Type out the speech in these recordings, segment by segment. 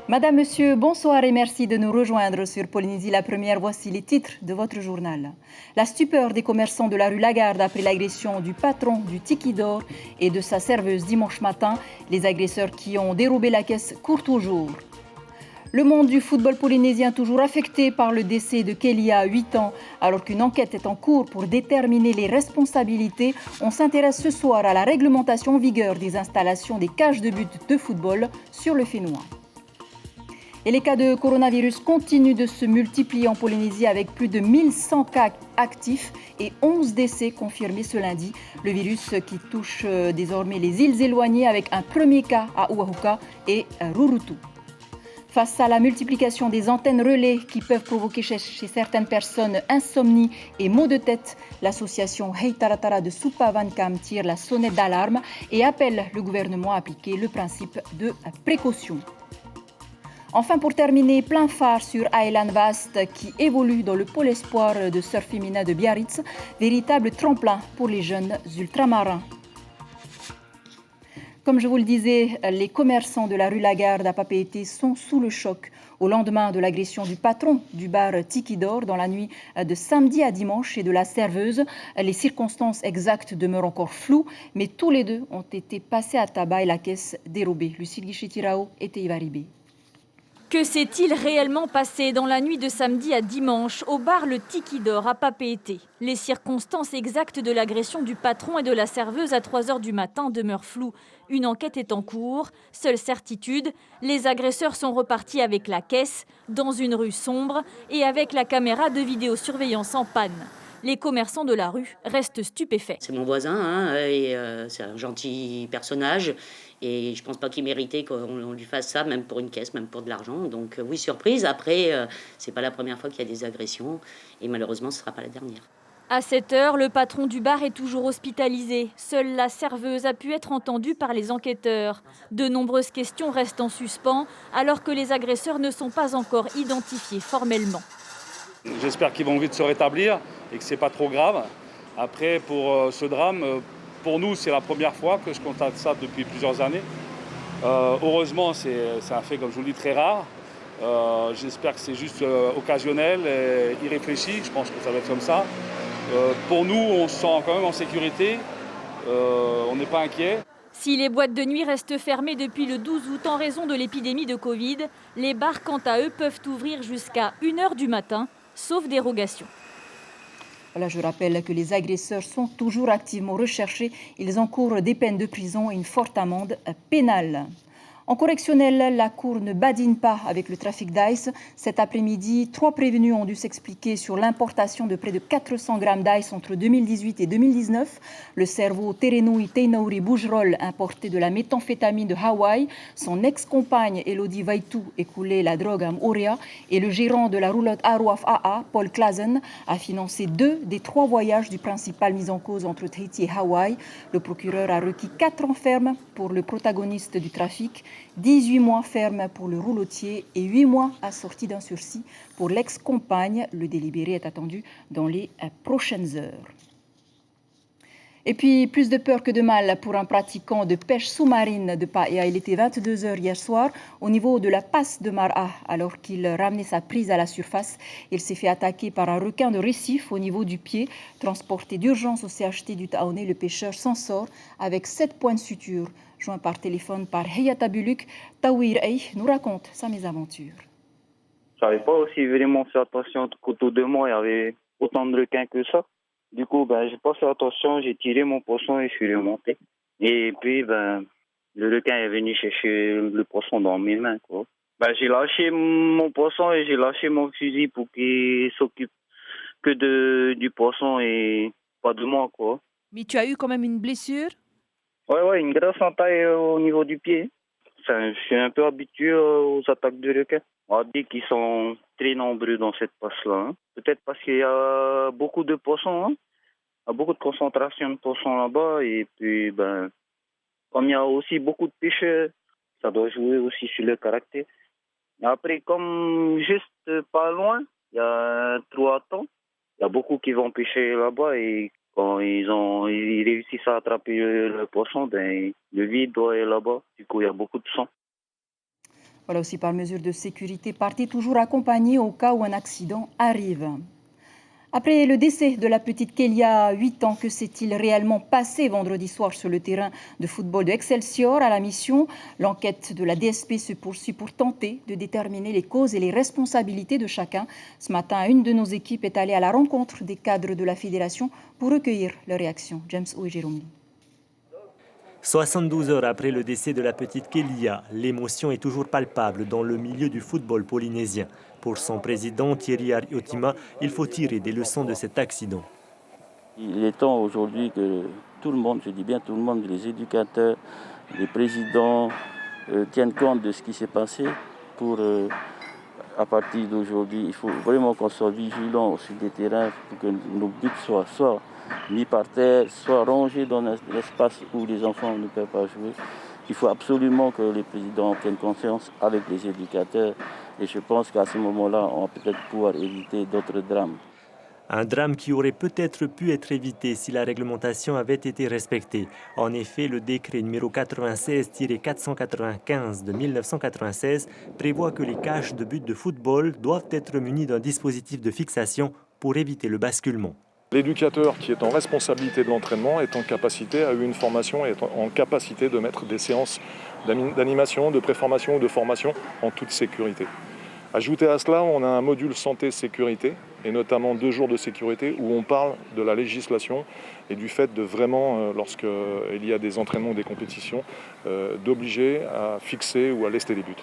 Madame, Monsieur, bonsoir et merci de nous rejoindre sur Polynésie la première. Voici les titres de votre journal. La stupeur des commerçants de la rue Lagarde après l'agression du patron du Tiki d'Or et de sa serveuse dimanche matin. Les agresseurs qui ont dérobé la caisse courent toujours. Le monde du football polynésien toujours affecté par le décès de Kélia à 8 ans. Alors qu'une enquête est en cours pour déterminer les responsabilités, on s'intéresse ce soir à la réglementation en vigueur des installations des cages de but de football sur le Fénois. Et les cas de coronavirus continuent de se multiplier en Polynésie avec plus de 1100 cas actifs et 11 décès confirmés ce lundi. Le virus qui touche désormais les îles éloignées avec un premier cas à Oahuka et Rurutu. Face à la multiplication des antennes relais qui peuvent provoquer chez certaines personnes insomnie et maux de tête, l'association Hei Taratara de Supavankam tire la sonnette d'alarme et appelle le gouvernement à appliquer le principe de précaution. Enfin, pour terminer, plein phare sur Island Vast qui évolue dans le pôle espoir de surf féminin de Biarritz, véritable tremplin pour les jeunes ultramarins. Comme je vous le disais, les commerçants de la rue Lagarde à Papeete sont sous le choc au lendemain de l'agression du patron du bar Tiki d'Or dans la nuit de samedi à dimanche et de la serveuse. Les circonstances exactes demeurent encore floues, mais tous les deux ont été passés à tabac et la caisse dérobée. Lucille Guichetirao et Teivaribé. Que s'est-il réellement passé dans la nuit de samedi à dimanche au bar Le Tiki d'Or à Papeete? Les circonstances exactes de l'agression du patron et de la serveuse à 3 h du matin demeurent floues. Une enquête est en cours. Seule certitude, les agresseurs sont repartis avec la caisse, dans une rue sombre et avec la caméra de vidéosurveillance en panne. Les commerçants de la rue restent stupéfaits. C'est mon voisin, et c'est un gentil personnage. Et je ne pense pas qu'il méritait qu'on lui fasse ça, même pour une caisse, même pour de l'argent. Donc oui, surprise. Après, c'est pas la première fois qu'il y a des agressions. Et malheureusement, ce ne sera pas la dernière. À 7 h, le patron du bar est toujours hospitalisé. Seule la serveuse a pu être entendue par les enquêteurs. De nombreuses questions restent en suspens, alors que les agresseurs ne sont pas encore identifiés formellement. J'espère qu'ils vont vite se rétablir et que ce n'est pas trop grave. Après, pour ce drame, pour nous, c'est la première fois que je constate ça depuis plusieurs années. Heureusement, c'est un fait, comme je vous le dis, très rare. J'espère que c'est juste occasionnel et irréfléchi. Je pense que ça va être comme ça. Pour nous, on se sent quand même en sécurité. On n'est pas inquiet. Si les boîtes de nuit restent fermées depuis le 12 août en raison de l'épidémie de Covid, les bars, quant à eux, peuvent ouvrir jusqu'à 1 h du matin, sauf dérogation. Voilà, je rappelle que les agresseurs sont toujours activement recherchés. Ils encourent des peines de prison et une forte amende pénale. En correctionnel, la Cour ne badine pas avec le trafic d'ice. Cet après-midi, 3 prévenus ont dû s'expliquer sur l'importation de près de 400 grammes d'ice entre 2018 et 2019. Le cerveau Terenui Teinauri Bougerol importait de la méthamphétamine de Hawaï. Son ex-compagne Elodie Vaitu écoulait la drogue à Moorea. Et le gérant de la roulotte Aruaf AA, Paul Klazen, a financé 2 des 3 voyages du principal mis en cause entre Tahiti et Hawaï. Le procureur a requis 4 ans ferme pour le protagoniste du trafic. 18 mois ferme pour le roulotier et 8 mois assortis d'un sursis pour l'ex-compagne. Le délibéré est attendu dans les prochaines heures. Et puis, plus de peur que de mal pour un pratiquant de pêche sous-marine de Paia. Il était 22 h hier soir au niveau de la passe de Mara. Alors qu'il ramenait sa prise à la surface, il s'est fait attaquer par un requin de récif au niveau du pied. Transporté d'urgence au CHT du Taoné, le pêcheur s'en sort avec 7 points de suture. Joint par téléphone par Hayata Buluk, Tawir Ey nous raconte sa mésaventure. Je n'avais pas aussi vraiment fait attention qu'autour de moi, il y avait autant de requins que ça. Du coup, j'ai pas fait attention, j'ai tiré mon poisson et je suis remonté. Et puis, le requin est venu chercher le poisson dans mes mains, quoi. J'ai lâché mon poisson et j'ai lâché mon fusil pour qu'il s'occupe que du poisson et pas de moi, quoi. Mais tu as eu quand même une blessure? Ouais, une grosse entaille au niveau du pied. Je suis un peu habitué aux attaques de requins. On dit qu'ils sont très nombreux dans cette passe-là. Peut-être parce qu'il y a beaucoup de poissons. Il y a beaucoup de concentration de poissons là-bas. Et puis, comme il y a aussi beaucoup de pêcheurs, ça doit jouer aussi sur le caractère. Et après, comme juste pas loin, il y a un trou à thon. Il y a beaucoup qui vont pêcher là-bas et quand ils réussissent à attraper le poisson, le vide doit être là-bas. Du coup, il y a beaucoup de sang. Voilà aussi par mesure de sécurité, partez toujours accompagné au cas où un accident arrive. Après le décès de la petite Kélia, 8 ans, que s'est-il réellement passé vendredi soir sur le terrain de football de Excelsior à la Mission? L'enquête de la DSP se poursuit pour tenter de déterminer les causes et les responsabilités de chacun. Ce matin, une de nos équipes est allée à la rencontre des cadres de la fédération pour recueillir leurs réactions. James Oué-Jérôme. 72 heures après le décès de la petite Kélia, l'émotion est toujours palpable dans le milieu du football polynésien. Pour son président Thierry Ariotima, il faut tirer des leçons de cet accident. Il est temps aujourd'hui que tout le monde, je dis bien tout le monde, les éducateurs, les présidents tiennent compte de ce qui s'est passé pour, à partir d'aujourd'hui, il faut vraiment qu'on soit vigilant sur des terrains pour que nos buts soient soit mis par terre, soit rangés dans l'espace où les enfants ne peuvent pas jouer. Il faut absolument que les présidents tiennent conscience avec les éducateurs et je pense qu'à ce moment-là, on va peut-être pouvoir éviter d'autres drames. Un drame qui aurait peut-être pu être évité si la réglementation avait été respectée. En effet, le décret numéro 96-495 de 1996 prévoit que les cages de but de football doivent être munies d'un dispositif de fixation pour éviter le basculement. L'éducateur qui est en responsabilité de l'entraînement est en capacité, a eu une formation et est en capacité de mettre des séances d'animation, de préformation ou de formation en toute sécurité. Ajouté à cela, on a un module santé-sécurité et notamment 2 jours de sécurité où on parle de la législation et du fait de vraiment, lorsqu'il y a des entraînements ou des compétitions, d'obliger à fixer ou à lester les buts.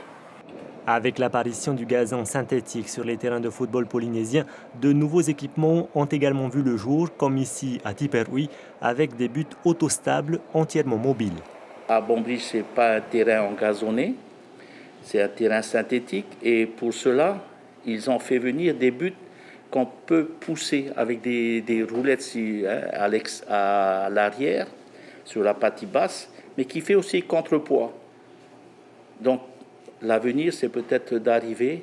Avec l'apparition du gazon synthétique sur les terrains de football polynésiens, de nouveaux équipements ont également vu le jour, comme ici à Tiperui, avec des buts autostables entièrement mobiles. À Bonbridge, ce n'est pas un terrain engazonné, c'est un terrain synthétique et pour cela, ils ont fait venir des buts qu'on peut pousser avec des roulettes à l'arrière, sur la partie basse, mais qui fait aussi contrepoids. Donc, l'avenir, c'est peut-être d'arriver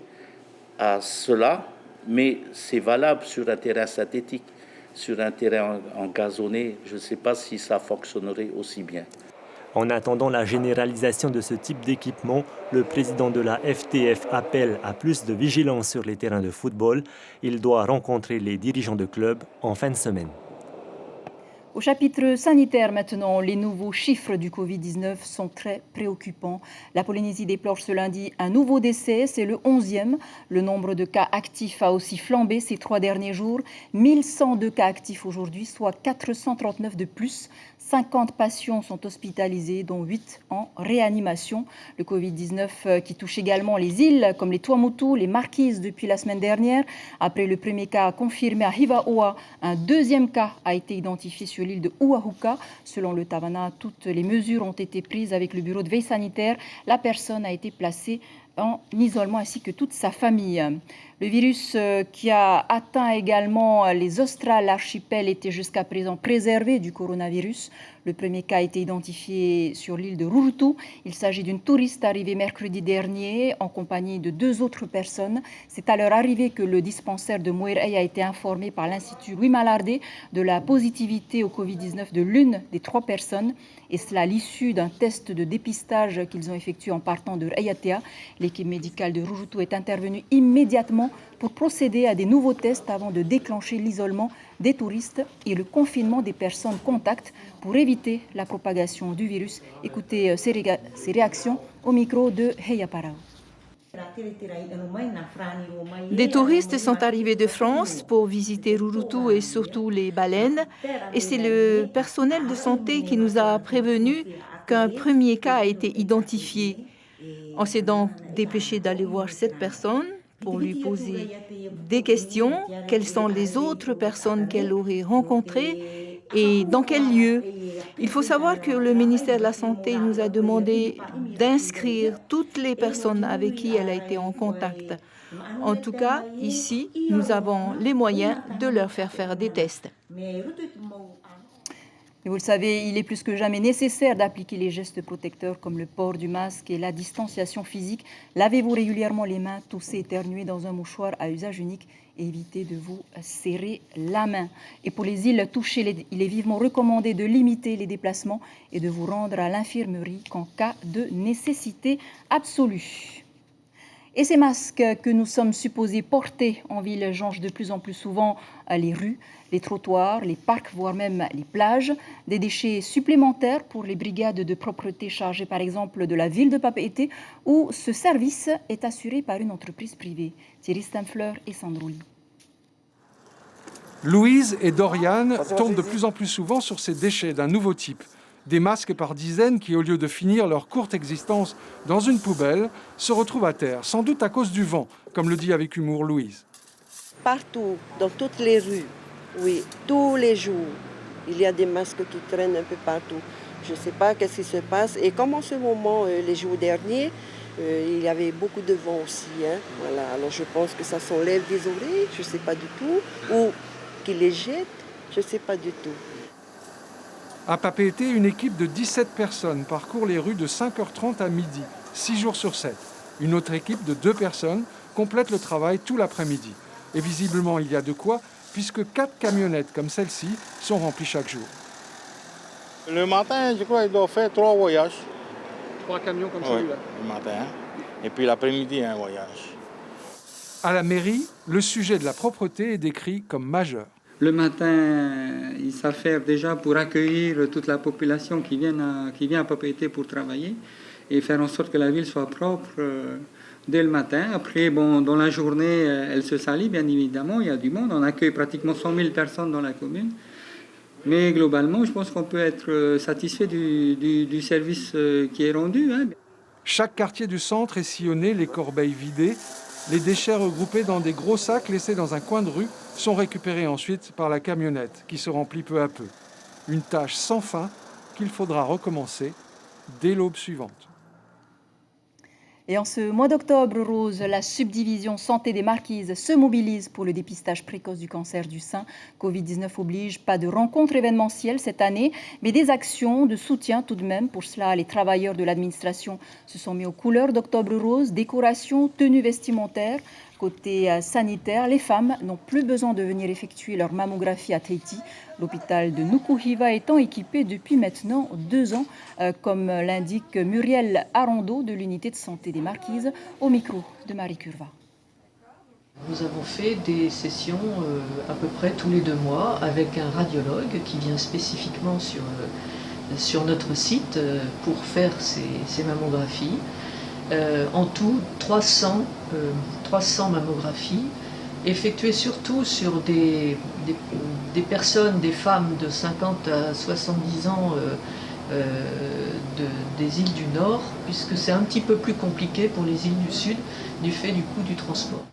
à cela, mais c'est valable sur un terrain synthétique. Sur un terrain engazonné, je ne sais pas si ça fonctionnerait aussi bien. En attendant la généralisation de ce type d'équipement, le président de la FTF appelle à plus de vigilance sur les terrains de football. Il doit rencontrer les dirigeants de clubs en fin de semaine. Au chapitre sanitaire maintenant, les nouveaux chiffres du Covid-19 sont très préoccupants. La Polynésie déplore ce lundi un nouveau décès, c'est le 11e. Le nombre de cas actifs a aussi flambé ces 3 derniers jours. 1102 cas actifs aujourd'hui, soit 439 de plus. 50 patients sont hospitalisés, dont 8 en réanimation. Le Covid-19 qui touche également les îles comme les Tuamotu, les Marquises depuis la semaine dernière. Après le premier cas confirmé à Hivaoa, un deuxième cas a été identifié sur l'île de Uahuka. Selon le Tavana, toutes les mesures ont été prises avec le bureau de veille sanitaire. La personne a été placée en isolement ainsi que toute sa famille. Le virus qui a atteint également les Australes archipels était jusqu'à présent préservé du coronavirus. Le premier cas a été identifié sur l'île de Rurutu. Il s'agit d'une touriste arrivée mercredi dernier en compagnie de 2 autres personnes. C'est à leur arrivée que le dispensaire de Muirai a été informé par l'Institut Louis Malardé de la positivité au Covid-19 de l'une des 3 personnes. Et cela à l'issue d'un test de dépistage qu'ils ont effectué en partant de Raiatea. L'équipe médicale de Rurutu est intervenue immédiatement pour procéder à des nouveaux tests avant de déclencher l'isolement des touristes et le confinement des personnes contacts pour éviter la propagation du virus. Écoutez ces réactions au micro de Heya Parao. Des touristes sont arrivés de France pour visiter Rurutu et surtout les baleines. Et c'est le personnel de santé qui nous a prévenus qu'un premier cas a été identifié. On s'est donc dépêché d'aller voir cette personne pour lui poser des questions. Quelles sont les autres personnes qu'elle aurait rencontrées et dans quel lieu? Il faut savoir que le ministère de la Santé nous a demandé d'inscrire toutes les personnes avec qui elle a été en contact. En tout cas, ici, nous avons les moyens de leur faire des tests. Et vous le savez, il est plus que jamais nécessaire d'appliquer les gestes protecteurs comme le port du masque et la distanciation physique. Lavez-vous régulièrement les mains, toussez, éternuez dans un mouchoir à usage unique et évitez de vous serrer la main. Et pour les îles touchées, il est vivement recommandé de limiter les déplacements et de vous rendre à l'infirmerie qu'en cas de nécessité absolue. Et ces masques que nous sommes supposés porter en ville jonchent de plus en plus souvent les rues, les trottoirs, les parcs, voire même les plages. Des déchets supplémentaires pour les brigades de propreté chargées par exemple de la ville de Papeete, où ce service est assuré par une entreprise privée. Thierry Stemfleur et Sandrouli. Louise et Dorian tombent de plus en plus souvent sur ces déchets d'un nouveau type. Des masques par dizaines qui, au lieu de finir leur courte existence dans une poubelle, se retrouvent à terre, sans doute à cause du vent, comme le dit avec humour Louise. Partout, dans toutes les rues, oui, tous les jours, il y a des masques qui traînent un peu partout. Je ne sais pas qu'est-ce qui se passe. Et comme en ce moment, les jours derniers, il y avait beaucoup de vent aussi. Voilà. Alors je pense que ça s'enlève des oreilles, je ne sais pas du tout, ou qu'ils les jettent, je ne sais pas du tout. À Papeete, une équipe de 17 personnes parcourt les rues de 5h30 à midi, 6 jours sur 7. Une autre équipe de 2 personnes complète le travail tout l'après-midi. Et visiblement, il y a de quoi, puisque 4 camionnettes comme celle-ci sont remplies chaque jour. Le matin, je crois qu'il doit faire 3 voyages. 3 camions comme celui-là? Le matin. Et puis l'après-midi, un voyage. À la mairie, le sujet de la propreté est décrit comme majeur. Le matin, ils savent faire déjà pour accueillir toute la population qui vient à Papeete pour travailler et faire en sorte que la ville soit propre dès le matin. Après, dans la journée, elle se salit, bien évidemment, il y a du monde. On accueille pratiquement 100 000 personnes dans la commune. Mais globalement, je pense qu'on peut être satisfait du service qui est rendu. Chaque quartier du centre est sillonné, les corbeilles vidées. Les déchets regroupés dans des gros sacs laissés dans un coin de rue sont récupérés ensuite par la camionnette qui se remplit peu à peu. Une tâche sans fin qu'il faudra recommencer dès l'aube suivante. Et en ce mois d'octobre rose, la subdivision santé des Marquises se mobilise pour le dépistage précoce du cancer du sein. Covid-19 oblige, pas de rencontres événementielles cette année, mais des actions de soutien tout de même. Pour cela, les travailleurs de l'administration se sont mis aux couleurs d'octobre rose, décoration, tenues vestimentaires. Côté sanitaire, les femmes n'ont plus besoin de venir effectuer leur mammographie à Tahiti. L'hôpital de Nukuhiva étant équipé depuis maintenant 2 ans, comme l'indique Muriel Arando de l'unité de santé des Marquises, au micro de Marie Curva. Nous avons fait des sessions à peu près tous les 2 mois avec un radiologue qui vient spécifiquement sur notre site pour faire ces mammographies. En tout, 300 mammographies, effectuées surtout sur des personnes, des femmes de 50 à 70 ans des îles du Nord, puisque c'est un petit peu plus compliqué pour les îles du Sud du fait du coût du transport.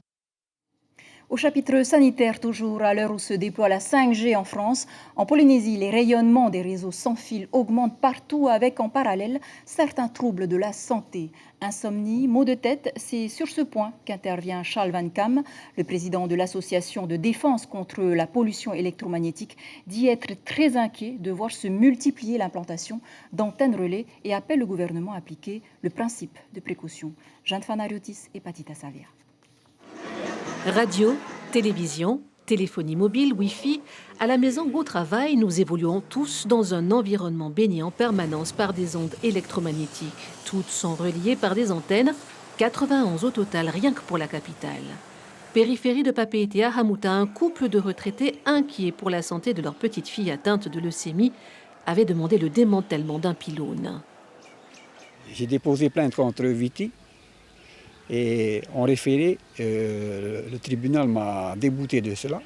Au chapitre sanitaire, toujours à l'heure où se déploie la 5G en France, en Polynésie, les rayonnements des réseaux sans fil augmentent partout avec en parallèle certains troubles de la santé. Insomnie, maux de tête, c'est sur ce point qu'intervient Charles Van Kam, le président de l'association de défense contre la pollution électromagnétique, dit être très inquiet de voir se multiplier l'implantation d'antennes relais et appelle le gouvernement à appliquer le principe de précaution. Jeanne Fanariotis et Patita Savia. Radio, télévision, téléphonie mobile, Wi-Fi, à la maison ou au travail, nous évoluons tous dans un environnement baigné en permanence par des ondes électromagnétiques. Toutes sont reliées par des antennes, 91 au total, rien que pour la capitale. Périphérie de Papeete à Hamuta, un couple de retraités inquiets pour la santé de leur petite fille atteinte de leucémie avait demandé le démantèlement d'un pylône. J'ai déposé plainte contre Viti. Et en référé, le tribunal m'a débouté de cela.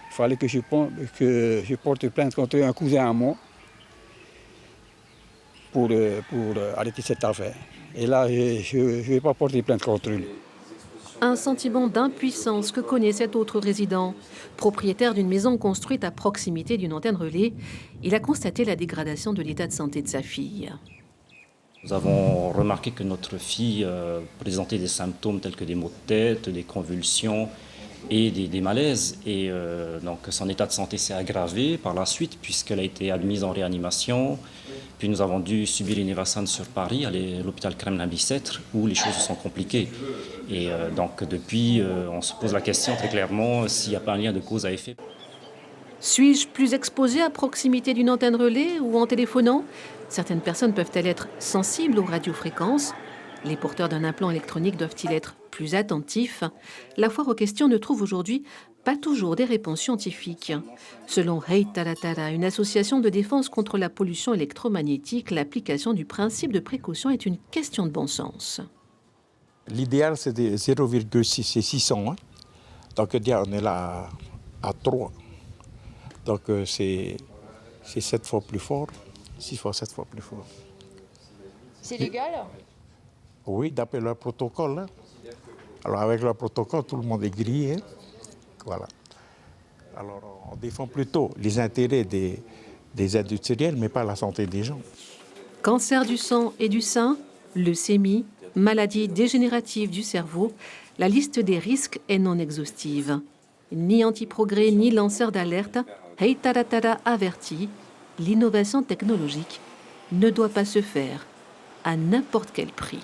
Il fallait que je porte plainte contre un cousin à moi pour arrêter cette affaire. Et là, je ne vais pas porter plainte contre lui. Un sentiment d'impuissance que connaît cet autre résident. Propriétaire d'une maison construite à proximité d'une antenne relais, il a constaté la dégradation de l'état de santé de sa fille. Nous avons remarqué que notre fille présentait des symptômes tels que des maux de tête, des convulsions et des malaises. Et donc son état de santé s'est aggravé par la suite puisqu'elle a été admise en réanimation. Puis nous avons dû subir une évacuation sur Paris, à l'hôpital Kremlin-Bicêtre, où les choses se sont compliquées. Et donc depuis, on se pose la question très clairement s'il n'y a pas un lien de cause à effet. Suis-je plus exposé à proximité d'une antenne relais ou en téléphonant ? Certaines personnes peuvent-elles être sensibles aux radiofréquences ? Les porteurs d'un implant électronique doivent-ils être plus attentifs, la foire aux questions ne trouve aujourd'hui pas toujours des réponses scientifiques. Selon Hey Taratara, une association de défense contre la pollution électromagnétique, l'application du principe de précaution est une question de bon sens. L'idéal, c'est de 0,6 et 600. Hein. Donc, on est là à 3. Donc, c'est 7 fois plus fort, 6 fois 7 fois plus fort. C'est légal? Oui, d'après le protocole. Hein. Alors, avec le protocole, tout le monde est grillé. Hein. Voilà. Alors, on défend plutôt les intérêts des industriels, mais pas la santé des gens. Cancer du sang et du sein, leucémie, maladies dégénératives du cerveau, la liste des risques est non exhaustive. Ni anti-progrès, ni lanceur d'alerte, Hey Taratara avertit, l'innovation technologique ne doit pas se faire à n'importe quel prix.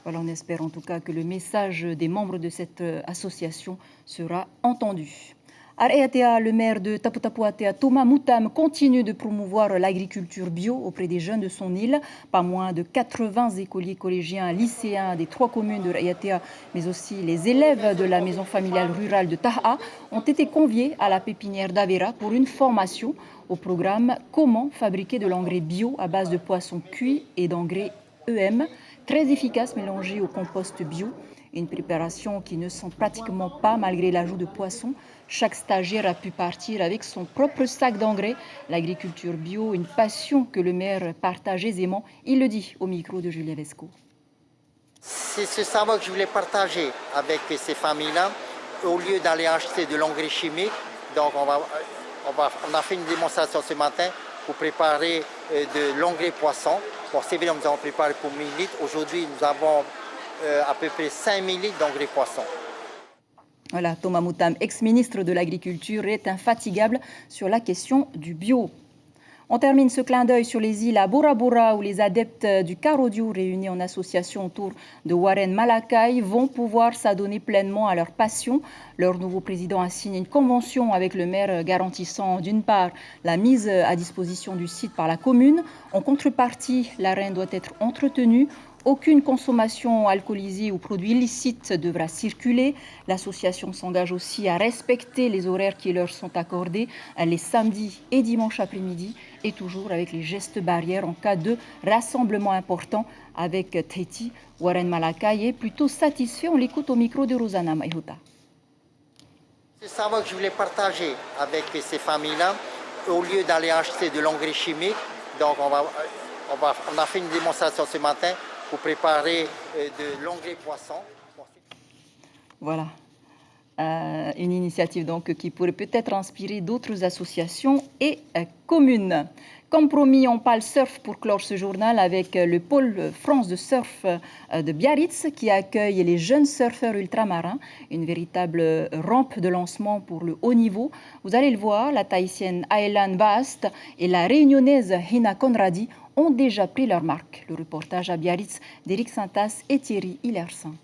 Voilà, on espère en tout cas que le message des membres de cette association sera entendu. À Raiatea, le maire de Tapu-Tapu-Atea, Thomas Moutam, continue de promouvoir l'agriculture bio auprès des jeunes de son île. Pas moins de 80 écoliers collégiens, lycéens des 3 communes de Raiatea, mais aussi les élèves de la maison familiale rurale de Taha, ont été conviés à la pépinière d'Avera pour une formation au programme « Comment fabriquer de l'engrais bio à base de poissons cuits et d'engrais EM ». Très efficace mélangé au compost bio, une préparation qui ne sent pratiquement pas malgré l'ajout de poissons. Chaque stagiaire a pu partir avec son propre sac d'engrais. L'agriculture bio, une passion que le maire partage aisément. Il le dit au micro de Julia Vesco. C'est ce savoir que je voulais partager avec ces familles-là, au lieu d'aller acheter de l'engrais chimique. Donc on a fait une démonstration ce matin pour préparer de l'engrais poisson. Pour ces nous avons préparé pour 1000 litres. Aujourd'hui, nous avons à peu près 5000 litres d'engrais poisson. Voilà, Thomas Moutam, ex-ministre de l'Agriculture, est infatigable sur la question du bio. On termine ce clin d'œil sur les îles à Bora Bora, où les adeptes du Karodio, réunis en association autour de Warren Malakai, vont pouvoir s'adonner pleinement à leur passion. Leur nouveau président a signé une convention avec le maire garantissant d'une part la mise à disposition du site par la commune. En contrepartie, l'arène doit être entretenue. Aucune consommation alcoolisée ou produits illicites devra circuler. L'association s'engage aussi à respecter les horaires qui leur sont accordés les samedis et dimanches après-midi et toujours avec les gestes barrières en cas de rassemblement important. Avec Tahiti, Warren Malakai est plutôt satisfait. On l'écoute au micro de Rosanna Maihuta. C'est ça que je voulais partager avec ces familles-là, au lieu d'aller acheter de l'engrais chimique. Donc on a fait une démonstration ce matin pour préparer de l'engrais poisson. Voilà, une initiative donc qui pourrait peut-être inspirer d'autres associations et communes. Comme promis, on parle surf pour clore ce journal avec le pôle France de surf de Biarritz qui accueille les jeunes surfeurs ultramarins, une véritable rampe de lancement pour le haut niveau. Vous allez le voir, la Tahitienne Aylan Bast et la Réunionnaise Hina Conradi ont déjà pris leur marque. Le reportage à Biarritz d'Éric Santas et Thierry Hillersin.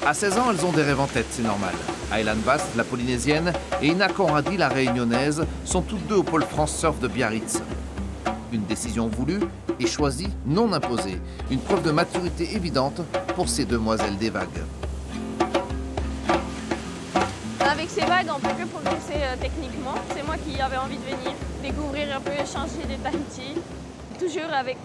À 16 ans, elles ont des rêves en tête, c'est normal. Aylan Bast, la polynésienne, et Hina Conradi, la réunionnaise, sont toutes deux au pôle France Surf de Biarritz. Une décision voulue et choisie, non imposée. Une preuve de maturité évidente pour ces demoiselles des vagues. Avec ces vagues, on peut que progresser techniquement. C'est moi qui avais envie de venir découvrir un peu, changer de Tahiti. Toujours avec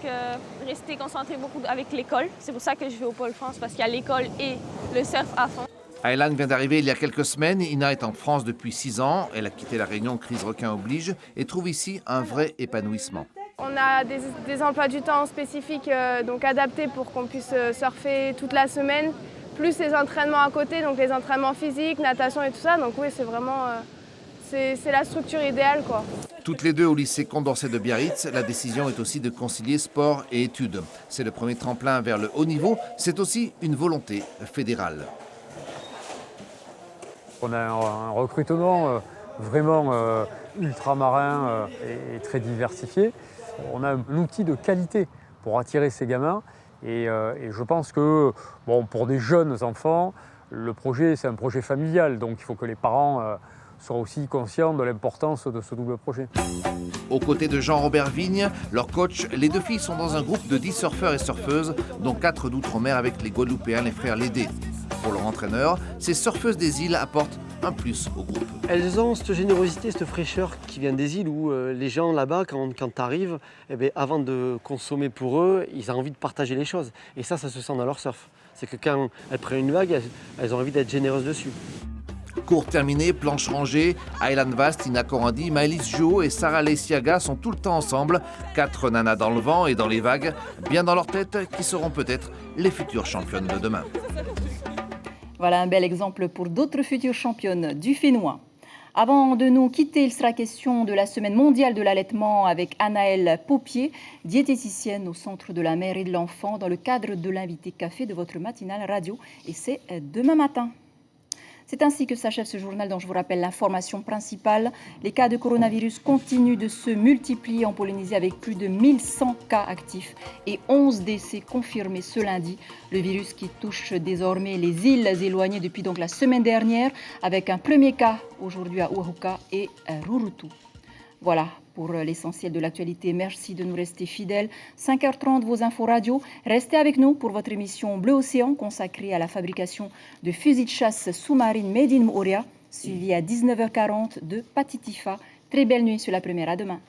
rester concentré beaucoup avec l'école. C'est pour ça que je vais au Pôle France, parce qu'il y a l'école et le surf à fond. Aylan vient d'arriver il y a quelques semaines. Ina est en France depuis 6 ans. Elle a quitté la Réunion, crise requin oblige, et trouve ici un vrai épanouissement. On a des emplois du temps spécifiques, donc adaptés pour qu'on puisse surfer toute la semaine, plus les entraînements à côté, donc les entraînements physiques, natation et tout ça. Donc oui, c'est vraiment c'est la structure idéale, quoi. Toutes les deux au lycée Condorcet de Biarritz, la décision est aussi de concilier sport et études. C'est le premier tremplin vers le haut niveau, c'est aussi une volonté fédérale. On a un recrutement vraiment ultramarin et très diversifié. On a un outil de qualité pour attirer ces gamins et je pense que bon, pour des jeunes enfants, le projet c'est un projet familial, donc il faut que les parents sera aussi conscient de l'importance de ce double projet. Aux côtés de Jean-Robert Vigne, leur coach, les deux filles sont dans un groupe de 10 surfeurs et surfeuses, dont 4 d'outre-mer avec les Guadeloupéens, les frères Lédé. Pour leur entraîneur, ces surfeuses des îles apportent un plus au groupe. Elles ont cette générosité, cette fraîcheur qui vient des îles où les gens là-bas, quand tu arrives, avant de consommer pour eux, ils ont envie de partager les choses. Et ça se sent dans leur surf. C'est que quand elles prennent une vague, elles ont envie d'être généreuses dessus. Cours terminé, planche rangée, Aylan Vast, Ina Corandi, Maëlys Juot et Sarah Lesiaga sont tout le temps ensemble. 4 nanas dans le vent et dans les vagues, bien dans leur tête, qui seront peut-être les futures championnes de demain. Voilà un bel exemple pour d'autres futures championnes du fénois. Avant de nous quitter, il sera question de la semaine mondiale de l'allaitement avec Anaëlle Paupier, diététicienne au Centre de la mère et de l'enfant, dans le cadre de l'invité café de votre matinale radio. Et c'est demain matin. C'est ainsi que s'achève ce journal dont je vous rappelle l'information principale. Les cas de coronavirus continuent de se multiplier en Polynésie avec plus de 1100 cas actifs et 11 décès confirmés ce lundi. Le virus qui touche désormais les îles éloignées depuis donc la semaine dernière avec un premier cas aujourd'hui à Oahuka et à Rurutu. Voilà pour l'essentiel de l'actualité. Merci de nous rester fidèles. 5h30, vos infos radio. Restez avec nous pour votre émission Bleu Océan consacrée à la fabrication de fusils de chasse sous-marine Made in Moorea, suivi à 19h40 de Patitifa. Très belle nuit sur la première. À demain.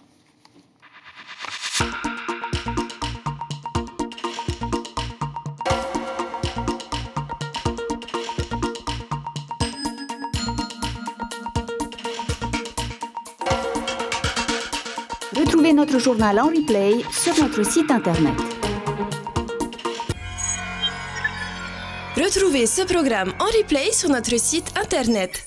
Retrouvez notre journal en replay sur notre site internet. Retrouvez ce programme en replay sur notre site internet